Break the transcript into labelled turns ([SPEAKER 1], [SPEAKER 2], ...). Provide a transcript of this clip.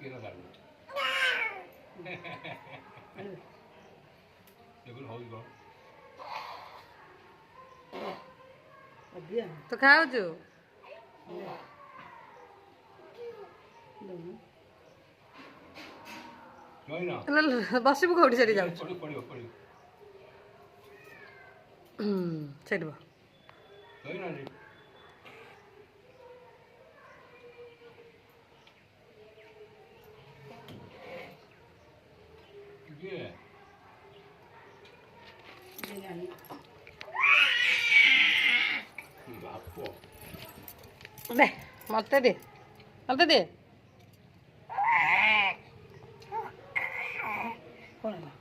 [SPEAKER 1] केला दारू देखो हो गयो
[SPEAKER 2] तो खाओ जो
[SPEAKER 1] नहीं ना
[SPEAKER 2] बसबू कौटी सेठी जाऊ
[SPEAKER 1] पड़ो पड़ो पड़ो
[SPEAKER 2] सेठ
[SPEAKER 1] नहीं ना रे ये बापो
[SPEAKER 2] दे मत दे मत दे कौन है